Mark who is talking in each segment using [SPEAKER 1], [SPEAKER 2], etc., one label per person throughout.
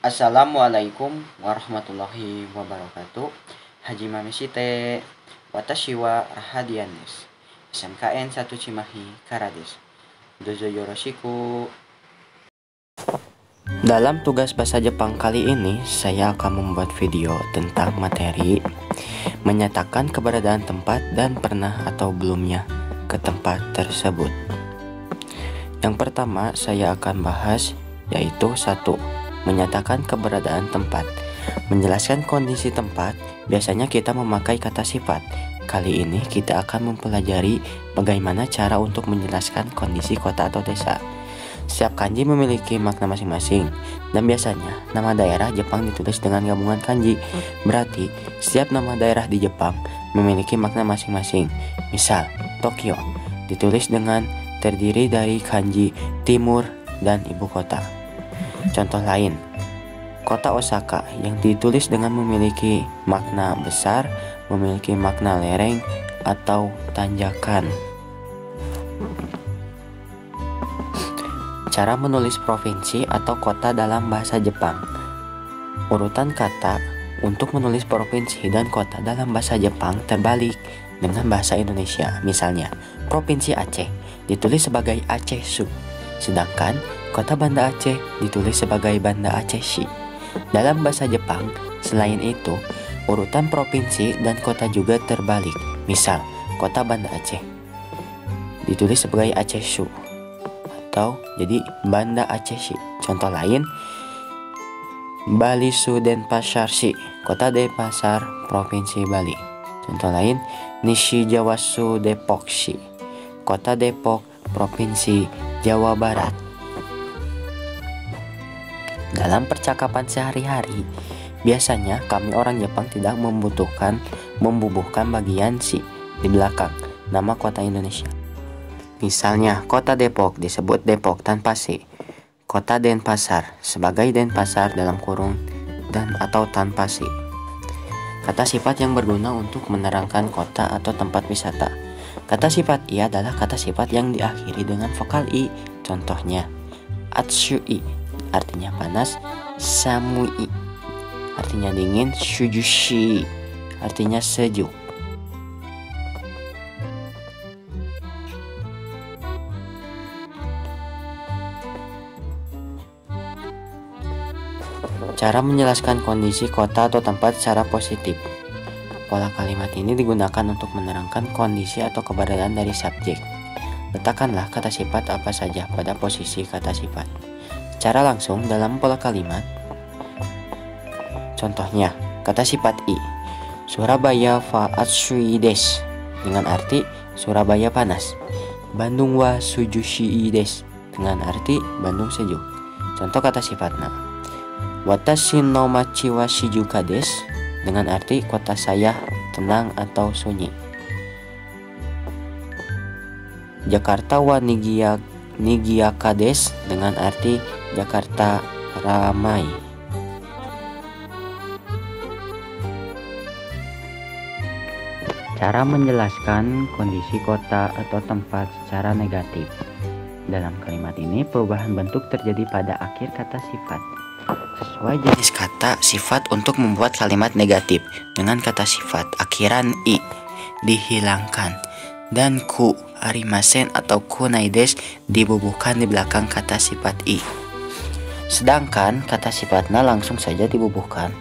[SPEAKER 1] Assalamualaikum warahmatullahi wabarakatuh. Haji Mamesi te watashi wa Rahadian desu. SMKN 1 Cimahi Karades. Dozo yoroshiku. Dalam tugas bahasa Jepang kali ini, saya akan membuat video tentang materi menyatakan keberadaan tempat dan pernah atau belumnya ke tempat tersebut. Yang pertama saya akan bahas yaitu 1. Menyatakan keberadaan tempat. Menjelaskan kondisi tempat, biasanya kita memakai kata sifat. Kali ini kita akan mempelajari bagaimana cara untuk menjelaskan kondisi kota atau desa. Setiap kanji memiliki makna masing-masing, dan biasanya nama daerah Jepang ditulis dengan gabungan kanji. Berarti setiap nama daerah di Jepang memiliki makna masing-masing. Misal, Tokyo ditulis dengan terdiri dari kanji timur dan ibu kota. Contoh lain, kota Osaka yang ditulis dengan memiliki makna besar, memiliki makna lereng atau tanjakan. Cara menulis provinsi atau kota dalam bahasa Jepang. Urutan kata untuk menulis provinsi dan kota dalam bahasa Jepang terbalik dengan bahasa Indonesia. Misalnya, Provinsi Aceh ditulis sebagai Aceh-su, sedangkan kota Banda Aceh ditulis sebagai Banda Aceh-shi. Dalam bahasa Jepang, selain itu, urutan provinsi dan kota juga terbalik. Misal, kota Banda Aceh ditulis sebagai Aceh-shu atau jadi Banda Aceh-shi. Contoh lain, Bali-su Denpasar-shi, kota Denpasar, Provinsi Bali. Contoh lain, Nishi-Jawa-su Depok-shi, kota Depok, Provinsi Jawa Barat. Dalam percakapan sehari-hari, biasanya kami orang Jepang tidak membubuhkan bagian si di belakang nama kota Indonesia. Misalnya, kota Depok disebut Depok tanpa si, kota Denpasar sebagai Denpasar dalam kurung dan atau tanpa si. Kata sifat yang berguna untuk menerangkan kota atau tempat wisata. Kata sifat i adalah kata sifat yang diakhiri dengan vokal i. Contohnya, Atsui artinya panas, Samui artinya dingin, Shujushi artinya sejuk. Cara menjelaskan kondisi kota atau tempat secara positif. Pola kalimat ini digunakan untuk menerangkan kondisi atau keberadaan dari subjek. Letakkanlah kata sifat apa saja pada posisi kata sifat secara langsung dalam pola kalimat. Contohnya, kata sifat i, Surabaya wa atsui desu, dengan arti Surabaya panas. Bandung wa sujushi desu, dengan arti Bandung sejuk. Contoh kata sifatnya, Watashi no machi wa shijuka desu, dengan arti kota saya tenang atau sunyi. Jakarta wa nigiyaka desu, dengan arti Jakarta ramai. Cara menjelaskan kondisi kota atau tempat secara negatif. Dalam kalimat ini, perubahan bentuk terjadi pada akhir kata sifat. Sesuai jenis kata sifat untuk membuat kalimat negatif dengan kata sifat akhiran i dihilangkan dan ku arimasen atau kunai desu dibubuhkan di belakang kata sifat i. Sedangkan kata sifatnya langsung saja dibubuhkan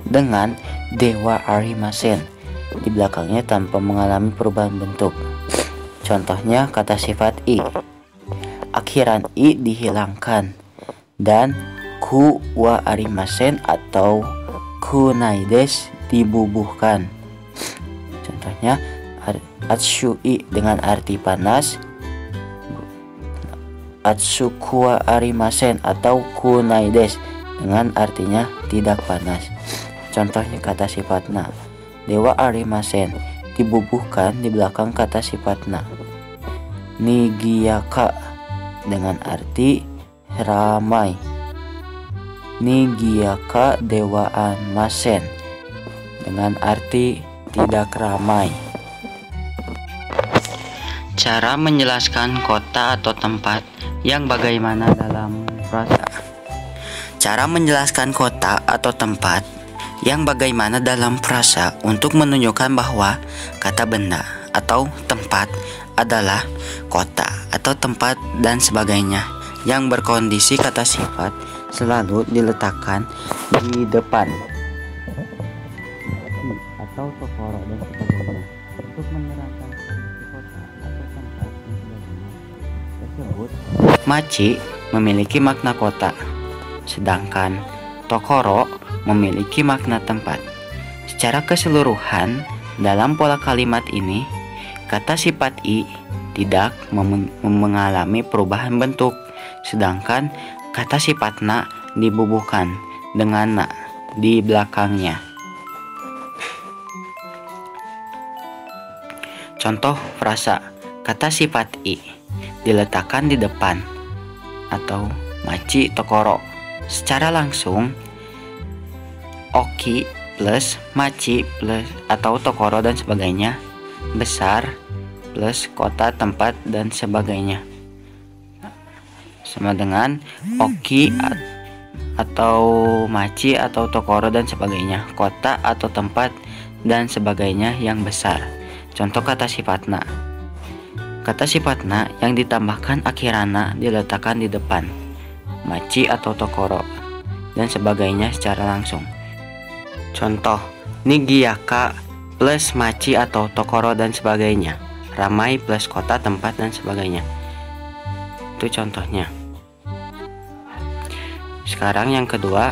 [SPEAKER 1] dengan dewa arimasen di belakangnya tanpa mengalami perubahan bentuk. Contohnya kata sifat i, akhiran i dihilangkan dan ku wa arimasen atau kunai desu dibubuhkan. Contohnya atsui dengan arti panas, Atsuku wa arimasen atau kunai desu dengan artinya tidak panas. Contohnya kata sifatnya, dewa arimasen dibubuhkan di belakang kata sifatnya. Nigiyaka dengan arti ramai. Nigiyaka dewa arimasen dengan arti tidak ramai. Cara menjelaskan kota atau tempat yang bagaimana dalam frasa. Cara menjelaskan kota atau tempat yang bagaimana dalam frasa untuk menunjukkan bahwa kata benda atau tempat adalah kota atau tempat dan sebagainya yang berkondisi kata sifat selalu diletakkan di depan atau tokoro dan sebagainya untuk menerangkan kondisi kota atau tempat dan sebagainya tersebut. Maci memiliki makna kota, sedangkan tokoro memiliki makna tempat. Secara keseluruhan, dalam pola kalimat ini, kata sifat i tidak mengalami perubahan bentuk, sedangkan kata sifat na dibubuhkan dengan na di belakangnya. Contoh frasa, kata sifat i diletakkan di depan atau maci tokoro. Secara langsung, oki plus maci plus atau tokoro dan sebagainya, besar plus kota, tempat dan sebagainya, sama dengan oki atau maci atau tokoro dan sebagainya, kota atau tempat dan sebagainya yang besar. Contoh kata sifat na. Kata sifat na yang ditambahkan akhirana diletakkan di depan maci atau tokoro dan sebagainya secara langsung. Contoh, nigiyaka plus maci atau tokoro dan sebagainya, ramai plus kota, tempat dan sebagainya. Itu contohnya. Sekarang yang kedua,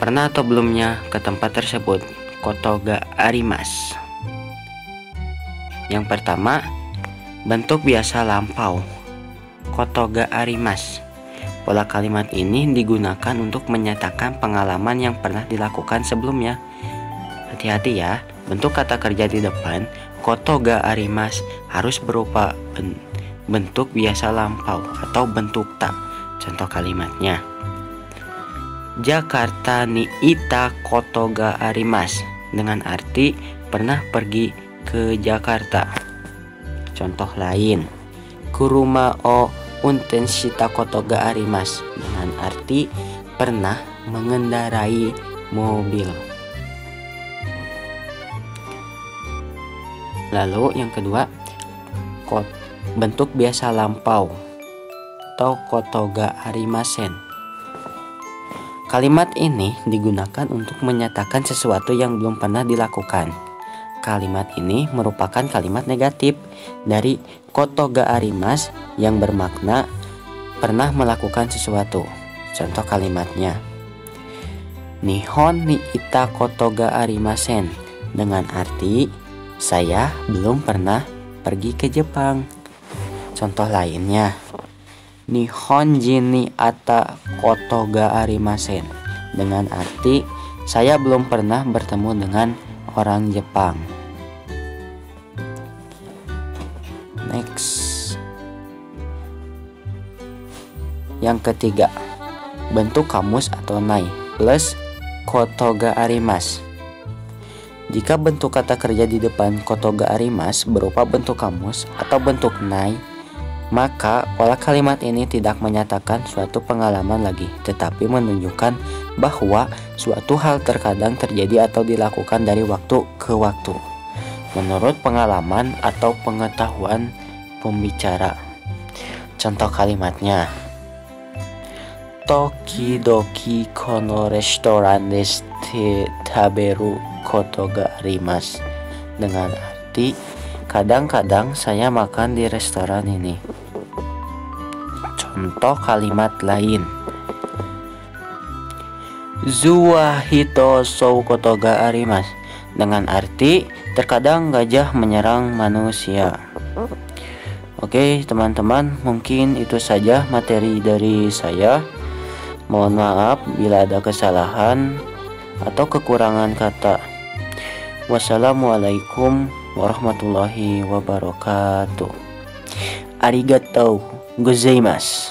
[SPEAKER 1] pernah atau belumnya ke tempat tersebut, koto ga arimasu. Yang pertama, bentuk biasa lampau, koto ga arimasu. Pola kalimat ini digunakan untuk menyatakan pengalaman yang pernah dilakukan sebelumnya. Hati-hati ya, bentuk kata kerja di depan koto ga arimasu harus berupa bentuk biasa lampau atau bentuk ta. Contoh kalimatnya, Jakarta ni ita koto ga arimasu, dengan arti pernah pergi ke Jakarta. Contoh lain, kuruma o unten shita koto ga arimasu, dengan arti pernah mengendarai mobil. Lalu yang kedua, bentuk biasa lampau atau koto ga arimasen. Kalimat ini digunakan untuk menyatakan sesuatu yang belum pernah dilakukan. Kalimat ini merupakan kalimat negatif dari koto ga arimasu yang bermakna pernah melakukan sesuatu. Contoh kalimatnya, Nihon ni ita koto ga arimasen, dengan arti saya belum pernah pergi ke Jepang. Contoh lainnya, Nihonjin ni ata koto ga arimasen, dengan arti saya belum pernah bertemu dengan orang Jepang. Next. Yang ketiga, bentuk kamus atau nai plus koto ga arimasu. Jika bentuk kata kerja di depan koto ga arimasu berupa bentuk kamus atau bentuk nai, maka pola kalimat ini tidak menyatakan suatu pengalaman lagi, tetapi menunjukkan bahwa suatu hal terkadang terjadi atau dilakukan dari waktu ke waktu menurut pengalaman atau pengetahuan pembicara. Contoh kalimatnya, Tokidoki kono restoran desu taberu koto ga arimasu, dengan arti kadang-kadang saya makan di restoran ini. Contoh kalimat lain, Zuwa hito sou koto ga arimasu, dengan arti terkadang gajah menyerang manusia. Oke teman-teman, mungkin itu saja materi dari saya. Mohon maaf bila ada kesalahan atau kekurangan kata. Wassalamualaikum warahmatullahi wabarakatuh. Arigatou gozaimasu.